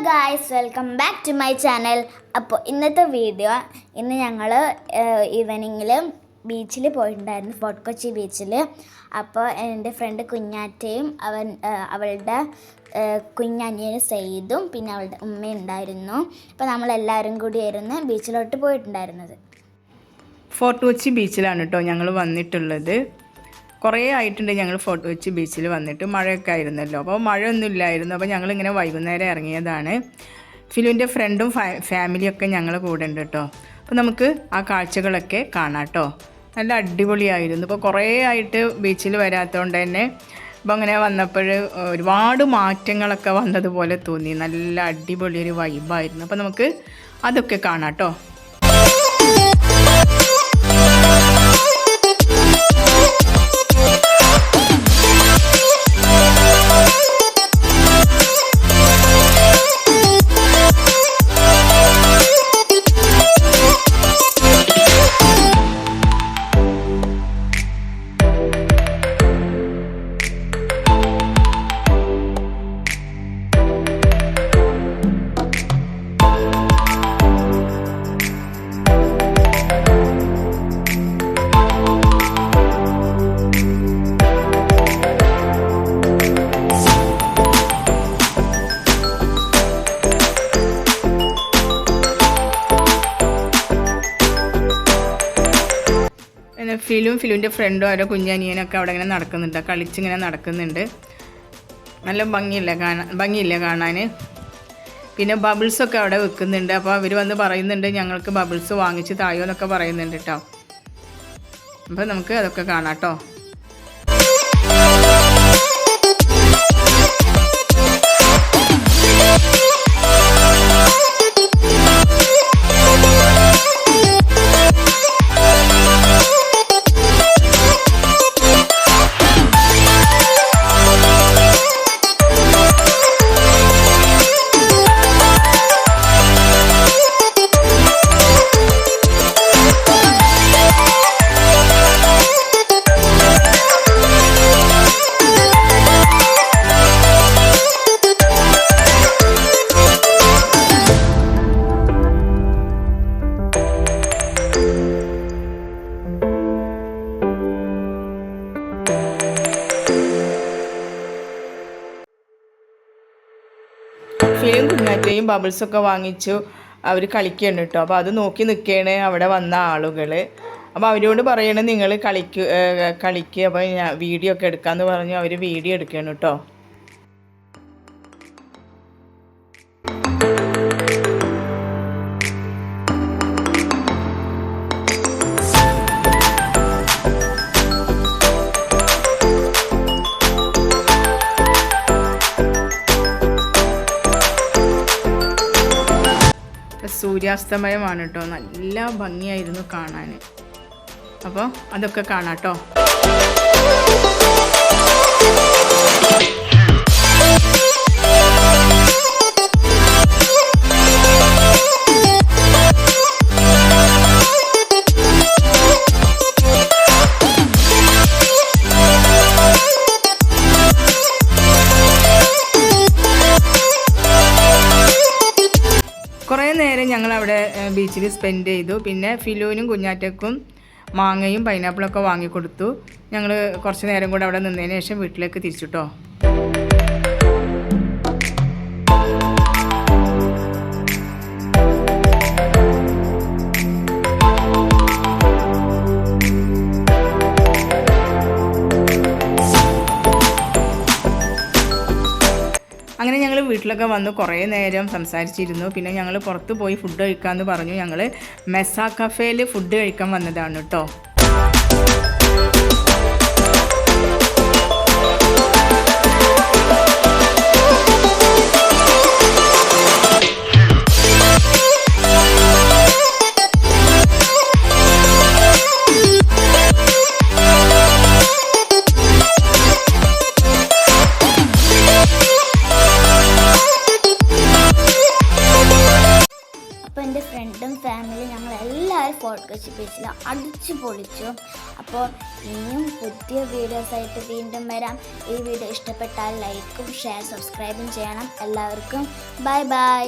Guys welcome back to my channel. അപ്പോൾ ഇന്നത്തെ video ഇന്ന് ഞങ്ങൾ ഈവനിങ്ങിൽ ബീച്ചിൽ പോയിട്ടുണ്ടായിരുന്നു, ഫോർട്ട് കൊച്ചി ബീച്ചിൽ. അപ്പോൾ എൻ്റെ ഫ്രണ്ട് കുഞ്ഞാറ്റയും അവളുടെ കുഞ്ഞനിയനും സെയ്തും പിന്നെ അവളുടെ ഉമ്മയും ഉണ്ടായിരുന്നു. അപ്പോൾ നമ്മളെല്ലാവരും കൂടിയായിരുന്നു ബീച്ചിലോട്ട് പോയിട്ടുണ്ടായിരുന്നത്. ഫോർട്ട് കൊച്ചി ബീച്ചിലാണ് കേട്ടോ ഞങ്ങൾ വന്നിട്ടുള്ളത്. കുറേ ആയിട്ടുണ്ട് ഞങ്ങൾ ഫോർട്ട് കൊച്ചി ബീച്ചിൽ വന്നിട്ട്. മഴയൊക്കെ ആയിരുന്നല്ലോ, അപ്പോൾ മഴയൊന്നും ഇല്ലായിരുന്നു. അപ്പോൾ ഞങ്ങളിങ്ങനെ വൈകുന്നേരം ഇറങ്ങിയതാണ്. ഫിലുവിൻ്റെ ഫ്രണ്ടും ഫാമിലിയൊക്കെ ഞങ്ങളെ കൂടെ ഉണ്ട് കേട്ടോ. അപ്പോൾ നമുക്ക് ആ കാഴ്ചകളൊക്കെ കാണാം കേട്ടോ. നല്ല അടിപൊളിയായിരുന്നു. ഇപ്പോൾ കുറേ ആയിട്ട് ബീച്ചിൽ വരാത്തതുകൊണ്ട് തന്നെ അപ്പോൾ അങ്ങനെ വന്നപ്പോൾ ഒരുപാട് മാറ്റങ്ങളൊക്കെ വന്നതുപോലെ തോന്നി. നല്ല അടിപൊളിയൊരു വൈബായിരുന്നു. അപ്പോൾ നമുക്ക് അതൊക്കെ കാണാം കേട്ടോ. ഫിലുവിൻ്റെ ഫ്രണ്ടും അവരുടെ കുഞ്ഞനിയനൊക്കെ അവിടെ ഇങ്ങനെ നടക്കുന്നുണ്ട്, കളിച്ചിങ്ങനെ നടക്കുന്നുണ്ട്. നല്ല ഭംഗിയില്ലേ കാണാൻ. പിന്നെ ബബിൾസൊക്കെ അവിടെ വെക്കുന്നുണ്ട്. അപ്പോൾ അവർ വന്ന് പറയുന്നുണ്ട് ഞങ്ങൾക്ക് ബബിൾസ് വാങ്ങിച്ച് തായോ എന്നൊക്കെ പറയുന്നുണ്ട് കേട്ടോ. അപ്പോൾ നമുക്ക് അതൊക്കെ കാണാം കേട്ടോ. ഫിലിം കുഞ്ഞാറ്റയും ബബിൾസൊക്കെ വാങ്ങിച്ചു അവർ കളിക്കുകയാണ് കേട്ടോ. അപ്പോൾ അത് നോക്കി നിൽക്കുകയാണ് അവിടെ വന്ന ആളുകൾ. അപ്പോൾ അവരോട് പറയണേ നിങ്ങൾ കളിക്കുക. അപ്പോൾ ഞാൻ വീഡിയോ ഒക്കെ എടുക്കാമെന്ന് പറഞ്ഞു അവർ വീഡിയോ എടുക്കുകയാണ് കേട്ടോ. സൂര്യാസ്തമയമാണ് കേട്ടോ. നല്ല ഭംഗിയായിരുന്നു കാണാൻ. അപ്പോൾ അതൊക്കെ കാണാം കേട്ടോ. കുറേ നേരം ഞങ്ങളവിടെ ബീച്ചിൽ സ്പെൻഡ് ചെയ്തു. പിന്നെ ഫിലുവിനും കുഞ്ഞാറ്റക്കും മാങ്ങയും പൈനാപ്പിളൊക്കെ വാങ്ങിക്കൊടുത്തു. ഞങ്ങൾ കുറച്ച് നേരം കൂടെ അവിടെ നിന്നതിന് ശേഷം വീട്ടിലേക്ക് തിരിച്ചിട്ടോ. അങ്ങനെ ഞങ്ങൾ വീട്ടിലൊക്കെ വന്ന് കുറേ നേരം സംസാരിച്ചിരുന്നു. പിന്നെ ഞങ്ങൾ പുറത്ത് പോയി ഫുഡ് കഴിക്കാമെന്ന് പറഞ്ഞു. ഞങ്ങൾ മെസ്സ കഫേയിൽ ഫുഡ് കഴിക്കാൻ വന്നതാണ് കേട്ടോ. അപ്പോൾ എൻ്റെ ഫ്രണ്ടും ഫാമിലിയും ഞങ്ങൾ എല്ലാവരും ഫോർട്ട് കൊച്ചി ബീച്ചിൽ അടിച്ചു പൊളിച്ചു. അപ്പോൾ ഇനിയും പുതിയ വീഡിയോസായിട്ട് വീണ്ടും വരാം. ഈ വീഡിയോ ഇഷ്ടപ്പെട്ടാൽ ലൈക്കും ഷെയർ സബ്സ്ക്രൈബും ചെയ്യണം. എല്ലാവർക്കും ബൈ ബൈ.